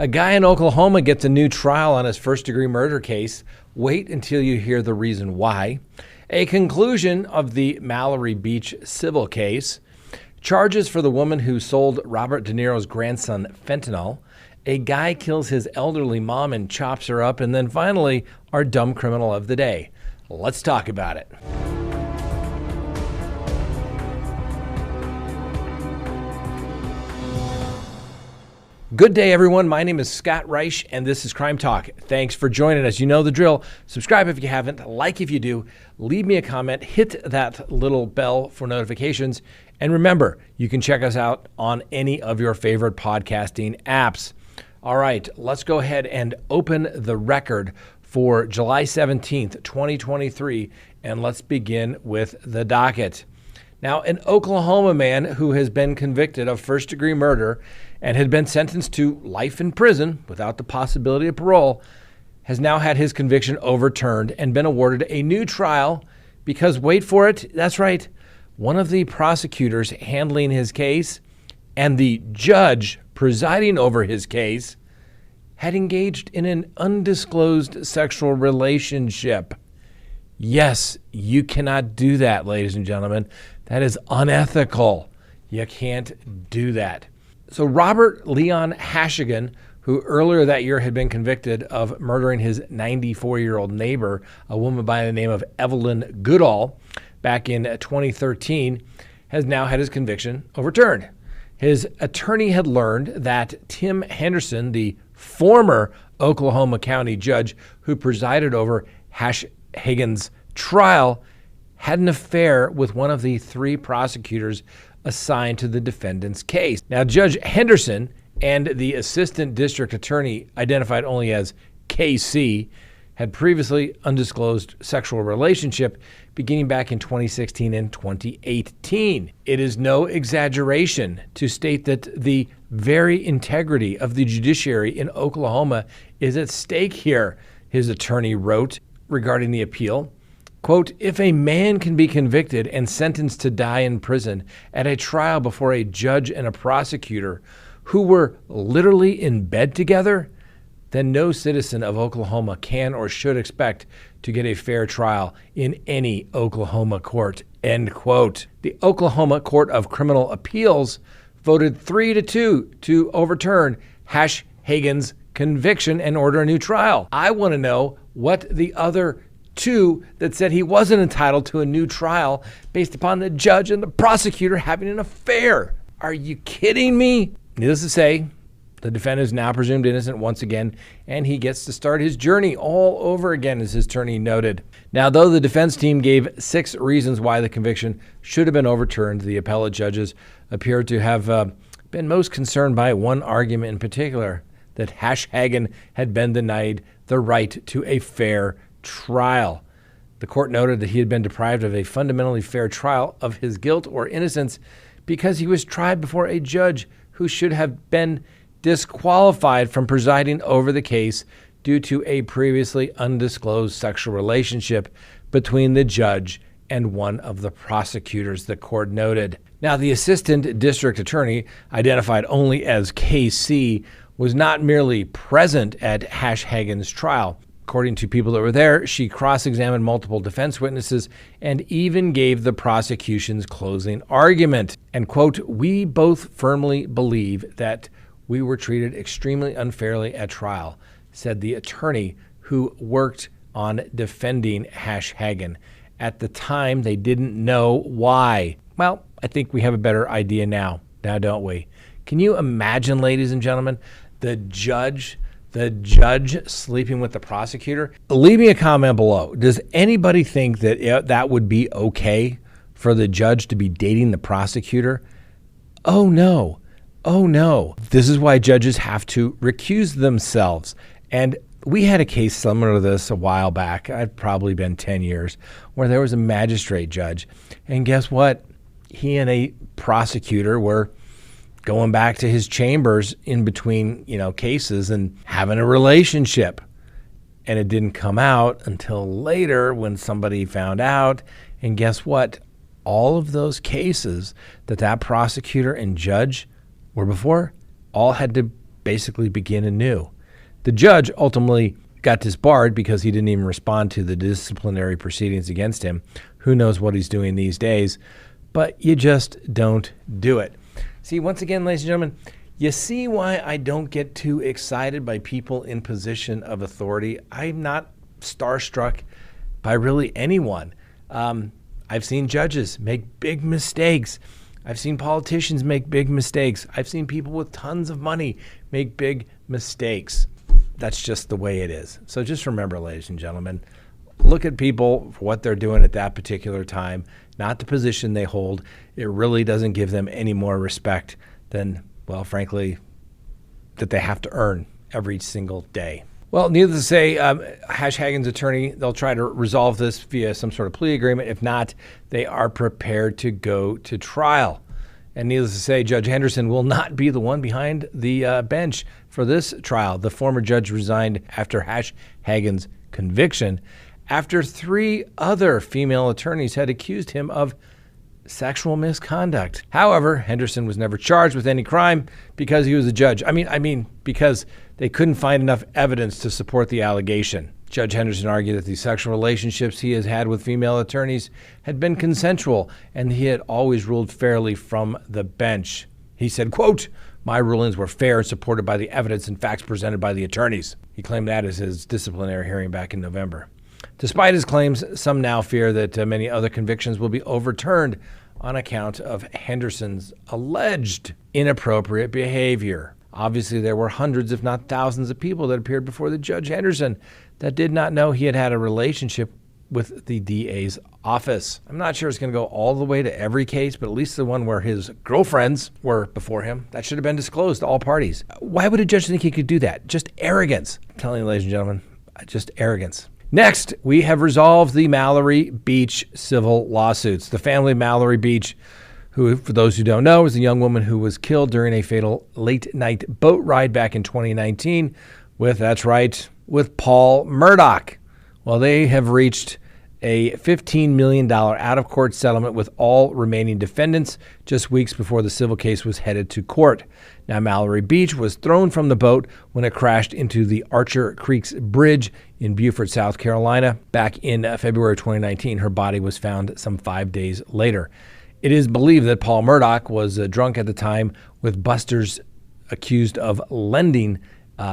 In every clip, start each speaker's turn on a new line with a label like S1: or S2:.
S1: A guy in Oklahoma gets a new trial on his first-degree murder case. Wait until you hear the reason why. A conclusion of the Mallory Beach civil case. Charges for the woman who sold Robert Deniro's grandson fentanyl. A guy kills his elderly mom and chops her up. And then finally, our dumb criminal of the day. Let's talk about it. Good day, everyone. My name is Scott Reich, and this is Crime Talk. Thanks for joining us. You know the drill. Subscribe if you haven't, like if you do, leave me a comment, hit that little bell for notifications, and remember, you can check us out on any of your favorite podcasting apps. All right, let's go ahead and open the record for July 17th, 2023, and let's begin with the docket. Now, an Oklahoma man who has been convicted of first-degree murder and had been sentenced to life in prison without the possibility of parole has now had his conviction overturned and been awarded a new trial because, wait for it, that's right, one of the prosecutors handling his case and the judge presiding over his case had engaged in an undisclosed sexual relationship. Yes, you cannot do that, ladies and gentlemen. That is unethical. You can't do that. So Robert Leon Hashigan, who earlier that year had been convicted of murdering his 94-year-old neighbor, a woman by the name of Evelyn Goodall, back in 2013, has now had his conviction overturned. His attorney had learned that Tim Henderson, the former Oklahoma County judge who presided over Hashigan's trial, had an affair with one of the three prosecutors assigned to the defendant's case. Now, Judge Henderson and the assistant district attorney, identified only as KC, had previously undisclosed sexual relationship beginning back in 2016 and 2018. It is no exaggeration to state that the very integrity of the judiciary in Oklahoma is at stake here, his attorney wrote regarding the appeal. Quote, if a man can be convicted and sentenced to die in prison at a trial before a judge and a prosecutor who were literally in bed together, then no citizen of Oklahoma can or should expect to get a fair trial in any Oklahoma court, end quote. The Oklahoma Court of Criminal Appeals voted 3-2 to overturn Hashigan's conviction and order a new trial. I want to know what the other two that said he wasn't entitled to a new trial based upon the judge and the prosecutor having an affair. Are you kidding me? Needless to say, the defendant is now presumed innocent once again, and he gets to start his journey all over again, as his attorney noted. Now, though the defense team gave 6 reasons why the conviction should have been overturned, the appellate judges appear to have been most concerned by one argument in particular, that Hashigan had been denied the right to a fair trial. The court noted that he had been deprived of a fundamentally fair trial of his guilt or innocence because he was tried before a judge who should have been disqualified from presiding over the case due to a previously undisclosed sexual relationship between the judge and one of the prosecutors, the court noted. Now, the assistant district attorney, identified only as KC, was not merely present at Hashigan's trial. According to people that were there, she cross-examined multiple defense witnesses and even gave the prosecution's closing argument. And quote, we both firmly believe that we were treated extremely unfairly at trial, said the attorney who worked on defending Hashigan. At the time, they didn't know why. Well, I think we have a better idea now, don't we? Can you imagine, ladies and gentlemen, the judge sleeping with the prosecutor? Leave me a comment below. Does anybody think that that would be okay for the judge to be dating the prosecutor? Oh no. Oh no. This is why judges have to recuse themselves. And we had a case similar to this a while back. I'd probably been 10 years, where there was a magistrate judge. And guess what? He and a prosecutor were going back to his chambers in between, cases and having a relationship. And it didn't come out until later when somebody found out. And guess what? All of those cases that prosecutor and judge were before all had to basically begin anew. The judge ultimately got disbarred because he didn't even respond to the disciplinary proceedings against him. Who knows what he's doing these days? But you just don't do it. See, once again, ladies and gentlemen, you see why I don't get too excited by people in position of authority. I'm not starstruck by really anyone. I've seen judges make big mistakes. I've seen politicians make big mistakes. I've seen people with tons of money make big mistakes. That's just the way it is. So just remember, ladies and gentlemen, look at people for what they're doing at that particular time, not the position they hold. It really doesn't give them any more respect than, well, frankly, that they have to earn every single day. Well, needless to say, Hash Hagen's attorney, they'll try to resolve this via some sort of plea agreement. If not, they are prepared to go to trial. And needless to say, Judge Henderson will not be the one behind the bench for this trial. The former judge resigned after Hash Hagen's conviction after 3 other female attorneys had accused him of sexual misconduct. However, Henderson was never charged with any crime because he was a judge. I mean, because they couldn't find enough evidence to support the allegation. Judge Henderson argued that the sexual relationships he has had with female attorneys had been consensual, and he had always ruled fairly from the bench. He said, quote, "My rulings were fair and supported by the evidence and facts presented by the attorneys." He claimed that as his disciplinary hearing back in November. Despite his claims, some now fear that many other convictions will be overturned on account of Henderson's alleged inappropriate behavior. Obviously, there were hundreds, if not thousands, of people that appeared before the Judge Henderson that did not know he had had a relationship with the DA's office. I'm not sure it's going to go all the way to every case, but at least the one where his girlfriends were before him, that should have been disclosed to all parties. Why would a judge think he could do that? Just arrogance. I'm telling you, ladies and gentlemen, just arrogance. Next, we have resolved the Mallory Beach civil lawsuits. The family of Mallory Beach, who, for those who don't know, is a young woman who was killed during a fatal late-night boat ride back in 2019 with Paul Murdaugh. Well, they have reached a $15 million out-of-court settlement with all remaining defendants just weeks before the civil case was headed to court. Now, Mallory Beach was thrown from the boat when it crashed into the Archer Creeks Bridge in Beaufort, South Carolina. Back in February 2019, her body was found some 5 days later. It is believed that Paul Murdaugh was drunk at the time, with busters accused of lending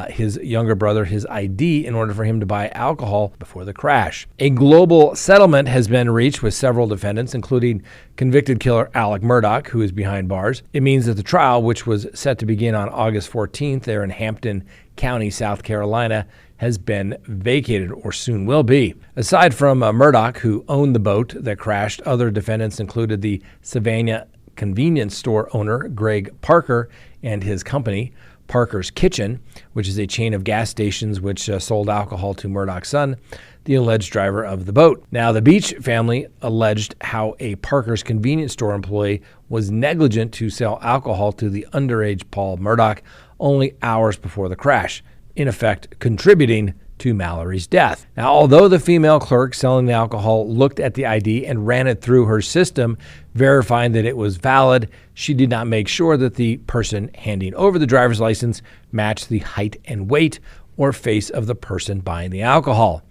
S1: his younger brother his ID in order for him to buy alcohol before the crash. A global settlement has been reached with several defendants, including convicted killer Alec Murdaugh, who is behind bars. It means that the trial, which was set to begin on August 14th there in Hampton County, South Carolina, has been vacated, or soon will be. Aside from Murdaugh, who owned the boat that crashed, other defendants included the Savannah convenience store owner Greg Parker and his company, Parker's Kitchen, which is a chain of gas stations which sold alcohol to Murdaugh's son, the alleged driver of the boat. Now, the Beach family alleged how a Parker's convenience store employee was negligent to sell alcohol to the underage Paul Murdaugh only hours before the crash, in effect contributing to Mallory's death. Now, although the female clerk selling the alcohol looked at the ID and ran it through her system, verifying that it was valid, she did not make sure that the person handing over the driver's license matched the height and weight or face of the person buying the alcohol.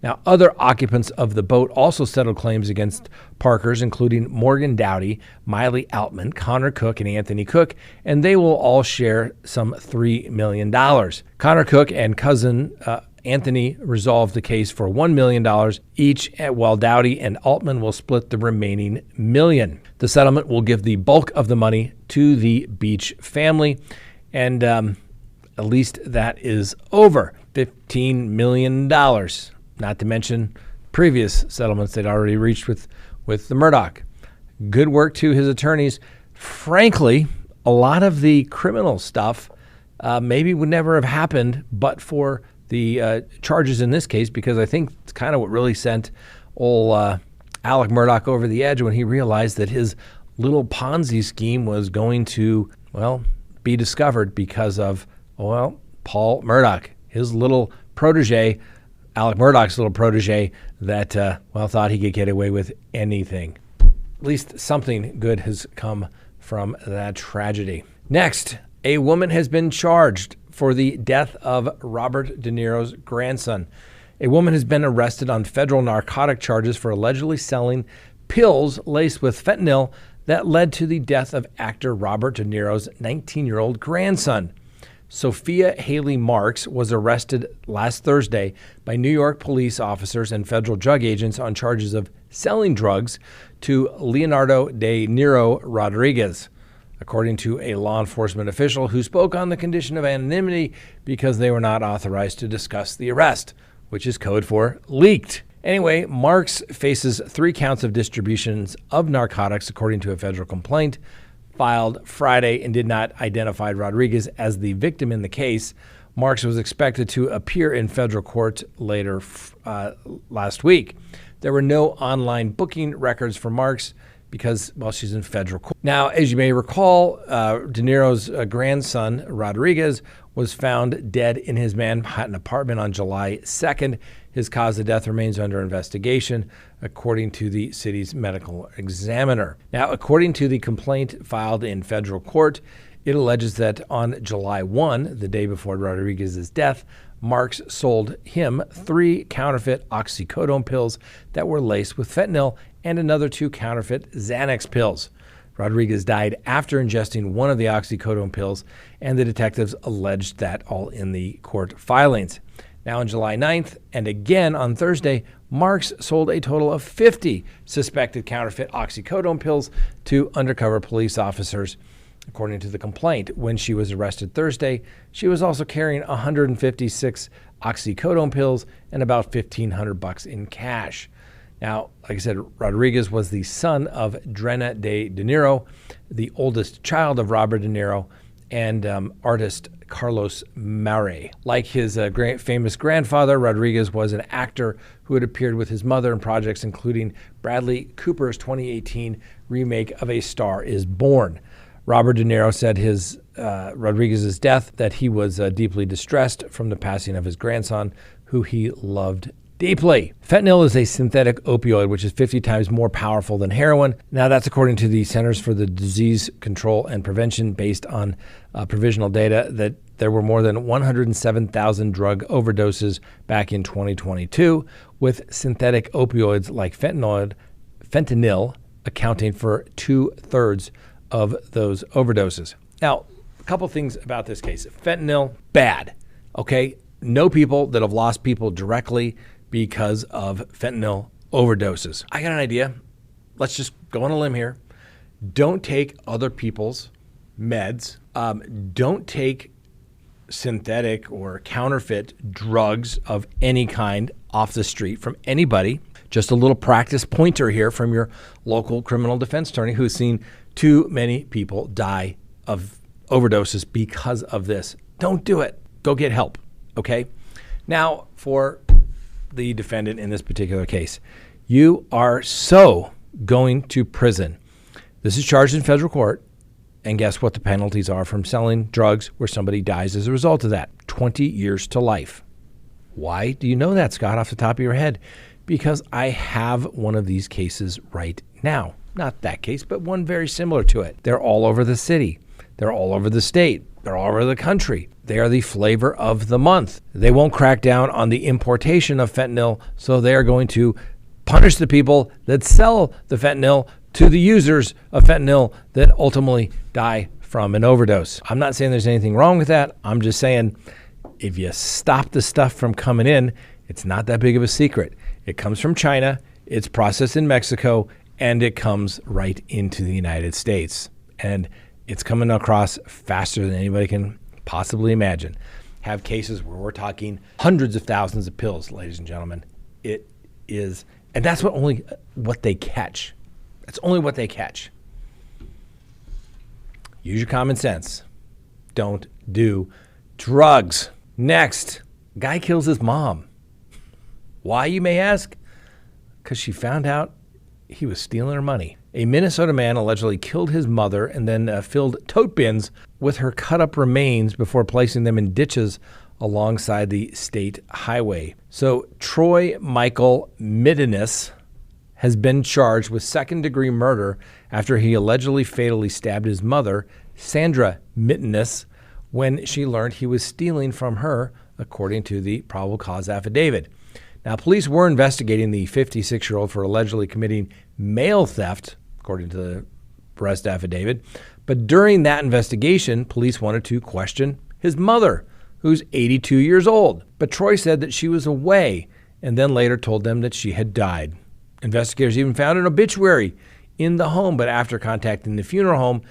S1: Now, other occupants of the boat also settled claims against Parker's, including Morgan Dowdy, Miley Altman, Connor Cook, and Anthony Cook, and they will all share some $3 million. Connor Cook and cousin Anthony resolved the case for $1 million each, while Dowdy and Altman will split the remaining $1 million. The settlement will give the bulk of the money to the Beach family, and at least that is over. $15 million, not to mention previous settlements they'd already reached with the Murdaugh. Good work to his attorneys. Frankly, a lot of the criminal stuff maybe would never have happened but for the charges in this case, because I think it's kind of what really sent old Alec Murdaugh over the edge when he realized that his little Ponzi scheme was going to, well, be discovered because of, well, Paul Murdaugh, his little protege, Alec Murdaugh's little protege that, thought he could get away with anything. At least something good has come from that tragedy. Next, a woman has been charged for the death of Robert Deniro's grandson. A woman has been arrested on federal narcotic charges for allegedly selling pills laced with fentanyl that led to the death of actor Robert De Niro's 19-year-old grandson. Sophia Haley Marks was arrested last Thursday by New York police officers and federal drug agents on charges of selling drugs to Leonardo De Niro Rodriguez, according to a law enforcement official who spoke on the condition of anonymity because they were not authorized to discuss the arrest, which is code for leaked. Anyway, Marks faces 3 counts of distributions of narcotics, according to a federal complaint filed Friday, and did not identify Rodriguez as the victim in the case. Marks was expected to appear in federal court later last week. There were no online booking records for Marks because, well, she's in federal court. Now, as you may recall, De Niro's grandson, Rodriguez, was found dead in his Manhattan apartment on July 2nd. His cause of death remains under investigation, according to the city's medical examiner. Now, according to the complaint filed in federal court, it alleges that on July 1, the day before Rodriguez's death, Marks sold him 3 counterfeit oxycodone pills that were laced with fentanyl and another 2 counterfeit Xanax pills. Rodriguez died after ingesting one of the oxycodone pills, and the detectives alleged that all in the court filings. Now, on July 9th and again on Thursday, Marks sold a total of 50 suspected counterfeit oxycodone pills to undercover police officers. According to the complaint, when she was arrested Thursday, she was also carrying 156 oxycodone pills and about $1,500 in cash. Now, like I said, Rodriguez was the son of Drenna De Niro, the oldest child of Robert De Niro, and artist Carlos Mallory. Like his famous grandfather, Rodriguez was an actor who had appeared with his mother in projects including Bradley Cooper's 2018 remake of A Star is Born. Robert De Niro said Rodriguez's death that he was deeply distressed from the passing of his grandson, who he loved deeply. Fentanyl is a synthetic opioid, which is 50 times more powerful than heroin. Now, that's according to the Centers for the Disease Control and Prevention, based on provisional data that there were more than 107,000 drug overdoses back in 2022, with synthetic opioids like fentanyl accounting for 2/3 of those overdoses. Now, a couple things about this case. Fentanyl, bad, okay? Know people that have lost people directly because of fentanyl overdoses. I got an idea. Let's just go on a limb here. Don't take other people's meds. Don't take synthetic or counterfeit drugs of any kind off the street from anybody. Just a little practice pointer here from your local criminal defense attorney who's seen too many people die of overdoses because of this. Don't do it. Go get help, okay? Now, for the defendant in this particular case, you are so going to prison. This is charged in federal court, and guess what the penalties are from selling drugs where somebody dies as a result of that? 20 years to life. Why do you know that, Scott, off the top of your head? Because I have one of these cases right now. Not that case, but one very similar to it. They're all over the city. They're all over the state. They're all over the country. They are the flavor of the month. They won't crack down on the importation of fentanyl, so they are going to punish the people that sell the fentanyl to the users of fentanyl that ultimately die from an overdose. I'm not saying there's anything wrong with that. I'm just saying if you stop the stuff from coming in, it's not that big of a secret. It comes from China, it's processed in Mexico, and it comes right into the United States. And it's coming across faster than anybody can possibly imagine. Have cases where we're talking hundreds of thousands of pills, ladies and gentlemen. It is, and that's only what they catch. That's only what they catch. Use your common sense. Don't do drugs. Next, guy kills his mom. Why, you may ask? Because she found out he was stealing her money. A Minnesota man allegedly killed his mother and then filled tote bins with her cut-up remains before placing them in ditches alongside the state highway. So Troy Michael Mittenis has been charged with second-degree murder after he allegedly fatally stabbed his mother, Sandra Mittenis, when she learned he was stealing from her, according to the probable cause affidavit. Now, police were investigating the 56-year-old for allegedly committing mail theft, according to the arrest affidavit. But during that investigation, police wanted to question his mother, who's 82 years old. But Troy said that she was away and then later told them that she had died. Investigators even found an obituary in the home, but after contacting the funeral home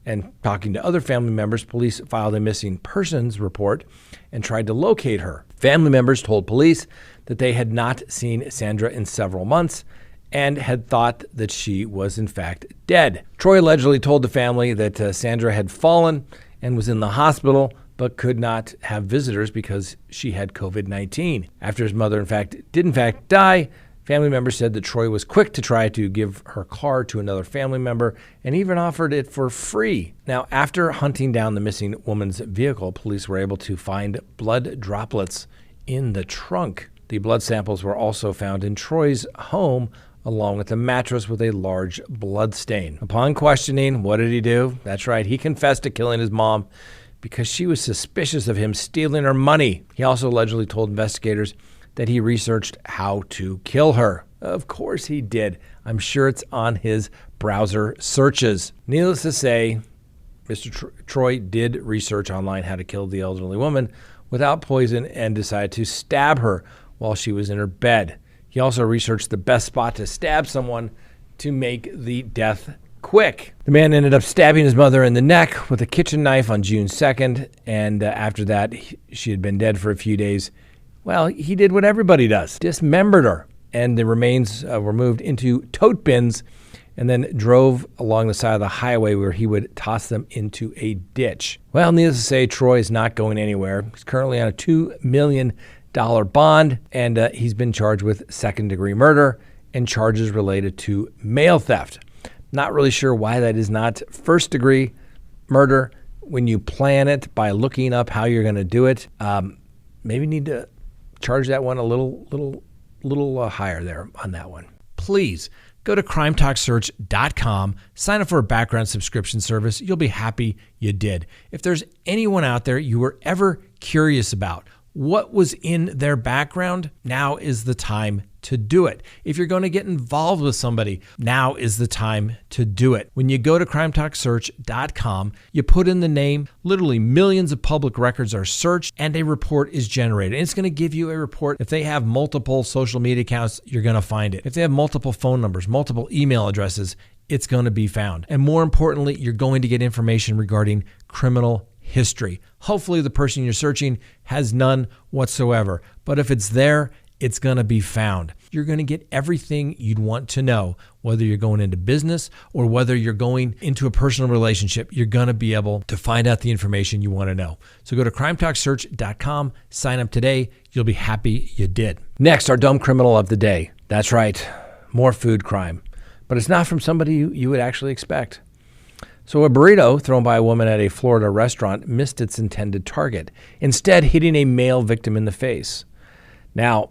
S1: and talking to other family members, police filed a missing persons report and tried to locate her. Family members told police that they had not seen Sandra in several months and had thought that she was in fact dead. Troy allegedly told the family that Sandra had fallen and was in the hospital, but could not have visitors because she had COVID-19. After his mother did in fact die, family members said that Troy was quick to try to give her car to another family member and even offered it for free. Now, after hunting down the missing woman's vehicle, police were able to find blood droplets in the trunk. The blood samples were also found in Troy's home, along with a mattress with a large blood stain. Upon questioning, what did he do? That's right, he confessed to killing his mom because she was suspicious of him stealing her money. He also allegedly told investigators that he researched how to kill her. Of course he did. I'm sure it's on his browser searches. Needless to say, Mr. Troy did research online how to kill the elderly woman without poison and decided to stab her while she was in her bed. He also researched the best spot to stab someone to make the death quick. The man ended up stabbing his mother in the neck with a kitchen knife on June 2nd, and after that, she had been dead for a few days. Well, he did what everybody does, dismembered her, and the remains were moved into tote bins and then drove along the side of the highway where he would toss them into a ditch. Well, needless to say, Troy is not going anywhere. He's currently on a $2 million bond, and he's been charged with second-degree murder and charges related to mail theft. Not really sure why that is not first-degree murder when you plan it by looking up how you're going to do it. Maybe need to charge that one a little higher there on that one. Please go to CrimeTalkSearch.com, sign up for a background subscription service. You'll be happy you did. If there's anyone out there you were ever curious about what was in their background, now is the time to do it. If you're going to get involved with somebody, now is the time to do it. When you go to CrimeTalkSearch.com, you put in the name, literally millions of public records are searched, and a report is generated. And it's going to give you a report. If they have multiple social media accounts, you're going to find it. If they have multiple phone numbers, multiple email addresses, it's going to be found. And more importantly, you're going to get information regarding criminal history. Hopefully the person you're searching has none whatsoever. But if it's there, it's going to be found. You're going to get everything you'd want to know, whether you're going into business or whether you're going into a personal relationship. You're going to be able to find out the information you want to know. So go to CrimeTalkSearch.com, sign up today. You'll be happy you did. Next, our dumb criminal of the day. That's right, more food crime. But it's not from somebody you would actually expect. So a burrito thrown by a woman at a Florida restaurant missed its intended target, instead hitting a male victim in the face. Now,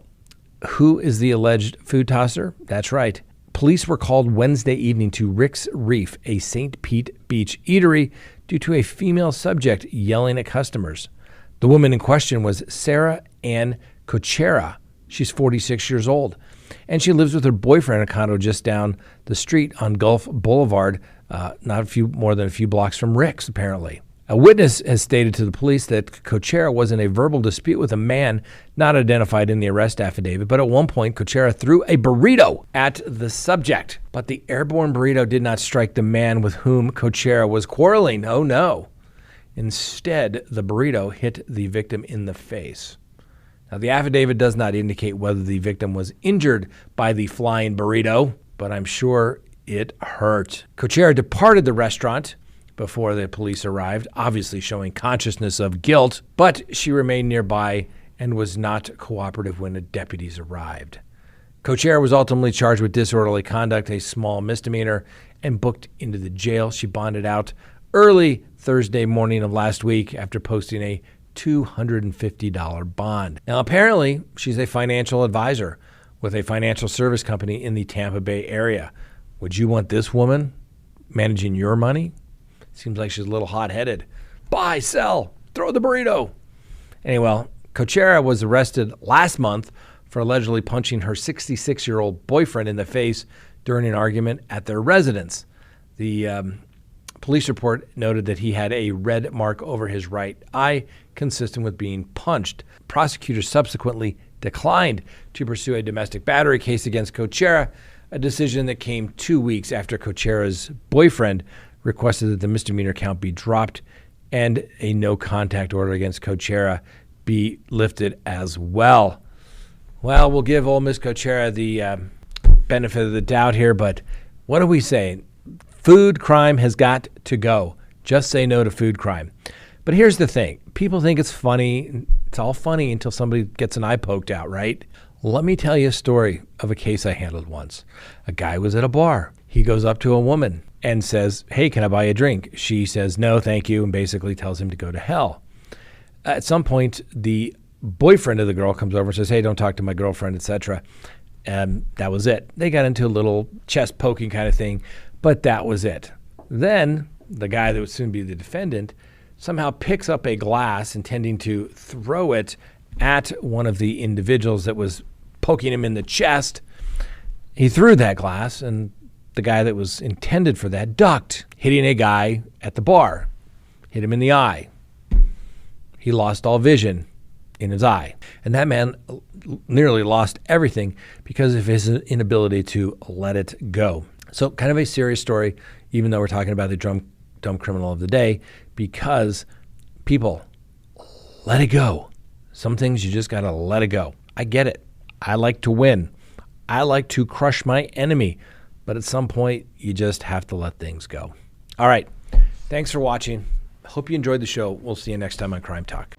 S1: who is the alleged food tosser? That's right. Police were called Wednesday evening to Rick's Reef, a St. Pete Beach eatery, due to a female subject yelling at customers. The woman in question was Sarah Ann Cochera. She's 46 years old, and she lives with her boyfriend in a condo just down the street on Gulf Boulevard, more than a few blocks from Rick's, apparently. A witness has stated to the police that Cochera was in a verbal dispute with a man not identified in the arrest affidavit, but at one point, Cochera threw a burrito at the subject. But the airborne burrito did not strike the man with whom Cochera was quarreling. Oh, no. Instead, the burrito hit the victim in the face. Now, the affidavit does not indicate whether the victim was injured by the flying burrito, but I'm sure it hurt. Cochera departed the restaurant before the police arrived, obviously showing consciousness of guilt, but she remained nearby and was not cooperative when the deputies arrived. Cochera was ultimately charged with disorderly conduct, a small misdemeanor, and booked into the jail. She bonded out early Thursday morning of last week after posting a $250 bond. Now, apparently, she's a financial advisor with a financial service company in the Tampa Bay area. Would you want this woman managing your money? Seems like she's a little hot-headed. Buy, sell. throw the burrito. Anyway, Cochera was arrested last month for allegedly punching her 66-year-old boyfriend in the face during an argument at their residence. The police report noted that he had a red mark over his right eye, consistent with being punched. Prosecutors subsequently declined to pursue a domestic battery case against Cochera, a decision that came 2 weeks after Cochera's boyfriend requested that the misdemeanor count be dropped and a no-contact order against Cochera be lifted as well. Well, we'll give old Miss Cochera the benefit of the doubt here, but what do we say? Food crime has got to go. Just say no to food crime. But here's the thing. People think it's funny. It's all funny until somebody gets an eye poked out, right? Let me tell you a story of a case I handled once. A guy was at a bar. He goes up to a woman and says, "Hey, can I buy you a drink?" She says, "No, thank you," and basically tells him to go to hell. At some point, the boyfriend of the girl comes over and says, "Hey, don't talk to my girlfriend," etc. And that was it. They got into a little chest poking kind of thing, but that was it. Then the guy that would soon be the defendant somehow picks up a glass intending to throw it at one of the individuals that was poking him in the chest. He threw that glass, and the guy that was intended for that ducked, hitting a guy at the bar. Hit him in the eye. He lost all vision in his eye. And that man nearly lost everything because of his inability to let it go. So kind of a serious story, even though we're talking about the dumb criminal of the day, because people, let it go. Some things you just got to let it go. I get it. I like to win. I like to crush my enemy. But at some point, you just have to let things go. All right. Thanks for watching. Hope you enjoyed the show. We'll see you next time on Crime Talk.